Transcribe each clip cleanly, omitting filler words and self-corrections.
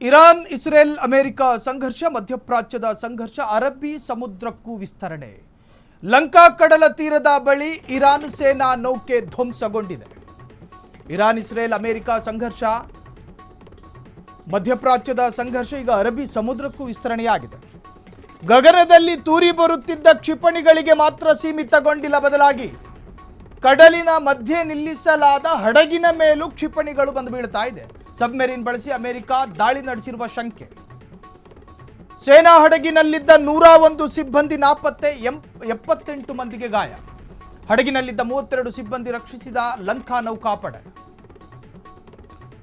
Iran Israel America ಸಂಘರ್ಷ, ಮಧ್ಯಪ್ರಾಚ್ಯದ ಸಂಘರ್ಷ ಅರಬ್ಬಿ ಸಮುದ್ರಕ್ಕೂ ವಿಸ್ತರಣೆ. ಲಂಕಾ ಕಡಲ ತೀರದ ಬಳಿ ಇರಾನ್ ಸೇನಾ ನೌಕೆ ಧ್ವಂಸಗೊಂಡಿದೆ. ಇರಾನ್ ಇಸ್ರೇಲ್ ಅಮೆರಿಕ ಸಂಘರ್ಷ, ಮಧ್ಯಪ್ರಾಚ್ಯದ ಸಂಘರ್ಷ ಈಗ ಅರಬ್ಬಿ ಸಮುದ್ರಕ್ಕೂ ವಿಸ್ತರಣೆಯಾಗಿದೆ. ಗಗನದಲ್ಲಿ ತೂರಿ ಬರುತ್ತಿದ್ದ ಕ್ಷಿಪಣಿಗಳಿಗೆ ಮಾತ್ರ ಸೀಮಿತಗೊಂಡಿಲ್ಲ, ಬದಲಾಗಿ ಕಡಲಿನ ಮಧ್ಯೆ ನಿಲ್ಲಿಸಲಾದ ಹಡಗಿನ ಮೇಲೂ ಕ್ಷಿಪಣಿಗಳು ಬಂದು ಬೀಳ್ತಾ ಇದೆ. ಸಬ್ಮೆರಿನ್ ಬಳಸಿ ಅಮೆರಿಕ ದಾಳಿ ನಡೆಸಿರುವ ಶಂಕೆ. ಸೇನಾ ಹಡಗಿನಲ್ಲಿದ್ದ 101 ಸಿಬ್ಬಂದಿ ನಾಪತ್ತೆ, 78 ಮಂದಿಗೆ ಗಾಯ. ಹಡಗಿನಲ್ಲಿದ್ದ 32 ಸಿಬ್ಬಂದಿ ರಕ್ಷಿಸಿದ ಲಂಕಾ ನೌಕಾಪಡೆ.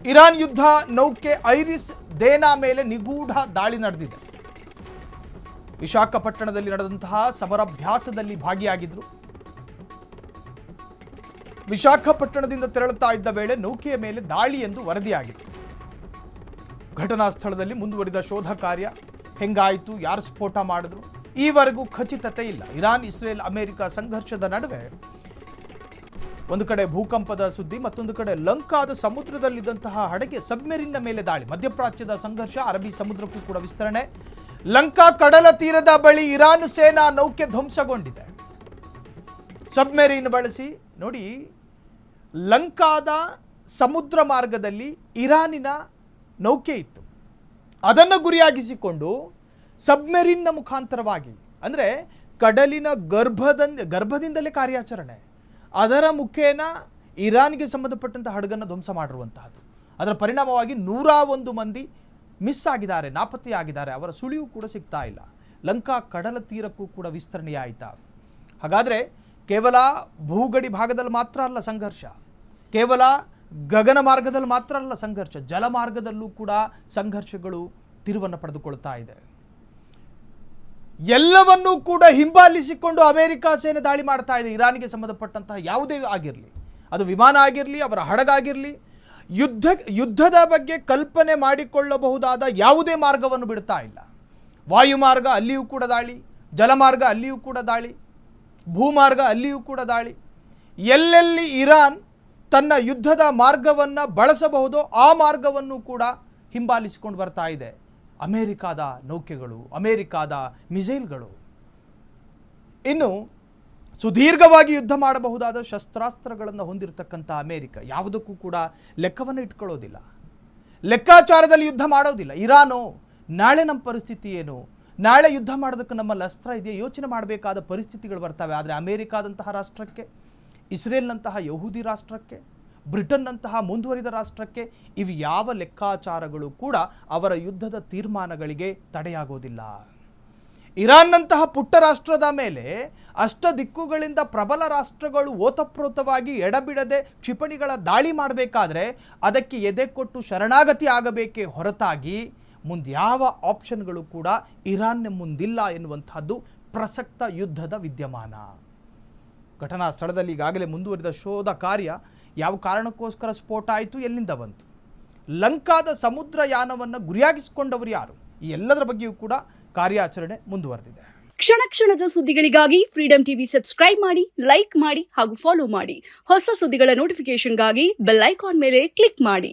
ಇರಾನ್ ಯುದ್ಧ ನೌಕೆ ಐರಿಸ್ ದೇನಾ ಮೇಲೆ ನಿಗೂಢ ದಾಳಿ ನಡೆದಿದೆ. ವಿಶಾಖಪಟ್ಟಣದಲ್ಲಿ ನಡೆದಂತಹ ಸಮರಾಭ್ಯಾಸದಲ್ಲಿ ಭಾಗಿಯಾಗಿದ್ರು. ವಿಶಾಖಪಟ್ಟಣದಿಂದ ತೆರಳುತ್ತಾ ಇದ್ದ ವೇಳೆ ನೌಕೆಯ ಮೇಲೆ ದಾಳಿ ಎಂದು ವರದಿಯಾಗಿದೆ. ಘಟನಾ ಸ್ಥಳದಲ್ಲಿ ಮುಂದುವರಿದ ಶೋಧ ಕಾರ್ಯ. ಹೆಂಗಾಯಿತು, ಯಾರು ಸ್ಫೋಟ ಮಾಡಿದ್ರು, ಈವರೆಗೂ ಖಚಿತತೆ ಇಲ್ಲ. ಇರಾನ್ ಇಸ್ರೇಲ್ ಅಮೆರಿಕ ಸಂಘರ್ಷದ ನಡುವೆ ಒಂದು ಕಡೆ ಭೂಕಂಪದ ಸುದ್ದಿ, ಮತ್ತೊಂದು ಕಡೆ ಲಂಕಾದ ಸಮುದ್ರದಲ್ಲಿದ್ದಂತಹ ಹಡಗೆ ಸಬ್ಮೆರಿನ್ನ ಮೇಲೆ ದಾಳಿ. ಮಧ್ಯಪ್ರಾಚ್ಯದ ಸಂಘರ್ಷ ಅರಬ್ಬಿ ಸಮುದ್ರಕ್ಕೂ ಕೂಡ ವಿಸ್ತರಣೆ. ಲಂಕಾ ಕಡಲ ತೀರದ ಬಳಿ ಇರಾನ್ ಸೇನಾ ನೌಕೆ ಧ್ವಂಸಗೊಂಡಿದೆ. ಸಬ್ಮೆರಿನ್ ಬಳಸಿ ನೋಡಿ, ಲಂಕಾದ ಸಮುದ್ರ ಮಾರ್ಗದಲ್ಲಿ ಇರಾನಿನ ನೌಕೆ ಇತ್ತು. ಅದನ್ನು ಗುರಿಯಾಗಿಸಿಕೊಂಡು ಸಬ್ಮೆರಿನ್ನ ಮುಖಾಂತರವಾಗಿ, ಅಂದರೆ ಕಡಲಿನ ಗರ್ಭದಿಂದಲೇ ಕಾರ್ಯಾಚರಣೆ, ಅದರ ಮುಖೇನ ಇರಾನ್ಗೆ ಸಂಬಂಧಪಟ್ಟಂಥ ಹಡಗನ್ನು ಧ್ವಂಸ ಮಾಡಿರುವಂತಹದ್ದು. ಅದರ ಪರಿಣಾಮವಾಗಿ 101 ಮಂದಿ ಮಿಸ್ ಆಗಿದ್ದಾರೆ, ನಾಪತ್ತೆಯಾಗಿದ್ದಾರೆ. ಅವರ ಸುಳಿವು ಕೂಡ ಸಿಗ್ತಾ ಇಲ್ಲ. ಲಂಕಾ ಕಡಲ ತೀರಕ್ಕೂ ಕೂಡ ವಿಸ್ತರಣೆಯಾಯಿತಾ? ಹಾಗಾದರೆ ಕೇವಲ ಭೂಗಡಿ ಭಾಗದಲ್ಲಿ ಮಾತ್ರ ಅಲ್ಲ ಸಂಘರ್ಷ, ಕೇವಲ ಗಗನ ಮಾರ್ಗದಲ್ಲಿ ಮಾತ್ರ ಅಲ್ಲ ಸಂಘರ್ಷ, ಜಲಮಾರ್ಗದಲ್ಲೂ ಕೂಡ ಸಂಘರ್ಷಗಳು ತಿರುವನ್ನು ಪಡೆದುಕೊಳ್ತಾ ಇದೆ. ಎಲ್ಲವನ್ನೂ ಕೂಡ ಹಿಂಬಾಲಿಸಿಕೊಂಡು ಅಮೆರಿಕ ಸೇನೆ ದಾಳಿ ಮಾಡ್ತಾ ಇದೆ. ಇರಾನ್ಗೆ ಸಂಬಂಧಪಟ್ಟಂತಹ ಯಾವುದೇ ಆಗಿರಲಿ, ಅದು ವಿಮಾನ ಆಗಿರಲಿ, ಅವರ ಹಡಗಾಗಿರಲಿ, ಯುದ್ಧದ ಬಗ್ಗೆ ಕಲ್ಪನೆ ಮಾಡಿಕೊಳ್ಳಬಹುದಾದ ಯಾವುದೇ ಮಾರ್ಗವನ್ನು ಬಿಡ್ತಾ ಇಲ್ಲ. ವಾಯುಮಾರ್ಗ ಅಲ್ಲಿಯೂ ಕೂಡ ದಾಳಿ, ಜಲಮಾರ್ಗ ಅಲ್ಲಿಯೂ ಕೂಡ ದಾಳಿ, ಭೂಮಾರ್ಗ ಅಲ್ಲಿಯೂ ಕೂಡ ದಾಳಿ. ಎಲ್ಲೆಲ್ಲಿ ಇರಾನ್ ತನ್ನ ಯುದ್ಧದ ಮಾರ್ಗವನ್ನು ಬಳಸಬಹುದೋ ಆ ಮಾರ್ಗವನ್ನು ಕೂಡ ಹಿಂಬಾಲಿಸಿಕೊಂಡು ಬರ್ತಾ ಇದೆ ಅಮೆರಿಕಾದ ನೌಕೆಗಳು, ಅಮೆರಿಕಾದ ಮಿಸೈಲ್ಗಳು. ಇನ್ನು ಸುದೀರ್ಘವಾಗಿ ಯುದ್ಧ ಮಾಡಬಹುದಾದ ಶಸ್ತ್ರಾಸ್ತ್ರಗಳನ್ನು ಹೊಂದಿರತಕ್ಕಂಥ ಅಮೆರಿಕ ಯಾವುದಕ್ಕೂ ಕೂಡ ಲೆಕ್ಕವನ್ನು ಇಟ್ಕೊಳ್ಳೋದಿಲ್ಲ, ಲೆಕ್ಕಾಚಾರದಲ್ಲಿ ಯುದ್ಧ ಮಾಡೋದಿಲ್ಲ. ಇರಾನು ನಾಳೆ ನಮ್ಮ ಪರಿಸ್ಥಿತಿ ಏನು, ನಾಳೆ ಯುದ್ಧ ಮಾಡೋದಕ್ಕೆ ನಮ್ಮಲ್ಲಿ ಅಸ್ತ್ರ ಇದೆಯಾ, ಯೋಚನೆ ಮಾಡಬೇಕಾದ ಪರಿಸ್ಥಿತಿಗಳು ಬರ್ತವೆ. ಆದರೆ ಅಮೆರಿಕಾದಂತಹ ರಾಷ್ಟ್ರಕ್ಕೆ, ಇಸ್ರೇಲ್ನಂತಹ ಯಹೂದಿ ರಾಷ್ಟ್ರಕ್ಕೆ, ಬ್ರಿಟನ್ನಂತಹ ಮುಂದುವರಿದ ರಾಷ್ಟ್ರಕ್ಕೆ ಇವು ಯಾವ ಲೆಕ್ಕಾಚಾರಗಳು ಕೂಡ ಅವರ ಯುದ್ಧದ ತೀರ್ಮಾನಗಳಿಗೆ ತಡೆಯಾಗೋದಿಲ್ಲ. ಇರಾನ್ನಂತಹ ಪುಟ್ಟ ರಾಷ್ಟ್ರದ ಮೇಲೆ ಅಷ್ಟ ದಿಕ್ಕುಗಳಿಂದ ಪ್ರಬಲ ರಾಷ್ಟ್ರಗಳು ಓತಪ್ರೋತವಾಗಿ ಎಡಬಿಡದೆ ಕ್ಷಿಪಣಿಗಳ ದಾಳಿ ಮಾಡಬೇಕಾದ್ರೆ ಅದಕ್ಕೆ ಎದೆ ಕೊಟ್ಟು ಶರಣಾಗತಿ ಆಗಬೇಕೇ ಹೊರತಾಗಿ ಮುಂದ್ಯಾವ ಆಪ್ಷನ್ಗಳು ಕೂಡ ಇರಾನ್ನ ಮುಂದಿಲ್ಲ ಎನ್ನುವಂತಹದ್ದು ಪ್ರಸಕ್ತ ಯುದ್ಧದ ವಿದ್ಯಮಾನ. ಘಟನಾ ಸ್ಥಳದಲ್ಲಿ ಈಗಾಗಲೇ ಮುಂದುವರಿದ ಶೋಧ ಕಾರ್ಯ. ಯಾವ ಕಾರಣಕ್ಕೋಸ್ಕರ ಸ್ಫೋಟ ಆಯಿತು, ಎಲ್ಲಿಂದ ಬಂತು, ಲಂಕಾದ ಸಮುದ್ರಯಾನವನ್ನು ಗುರಿಯಾಗಿಸಿಕೊಂಡವರು ಯಾರು, ಈ ಎಲ್ಲದರ ಬಗ್ಗೆಯೂ ಕೂಡ ಕಾರ್ಯಾಚರಣೆ ಮುಂದುವರೆದಿದೆ. ಕ್ಷಣ ಕ್ಷಣದ ಸುದ್ದಿಗಳಿಗಾಗಿ ಫ್ರೀಡಂ ಟಿವಿ ಸಬ್ಸ್ಕ್ರೈಬ್ ಮಾಡಿ, ಲೈಕ್ ಮಾಡಿ ಹಾಗೂ ಫಾಲೋ ಮಾಡಿ. ಹೊಸ ಸುದ್ದಿಗಳ ನೋಟಿಫಿಕೇಶನ್ಗಾಗಿ ಬೆಲ್ ಐಕಾನ್ ಮೇಲೆ ಕ್ಲಿಕ್ ಮಾಡಿ.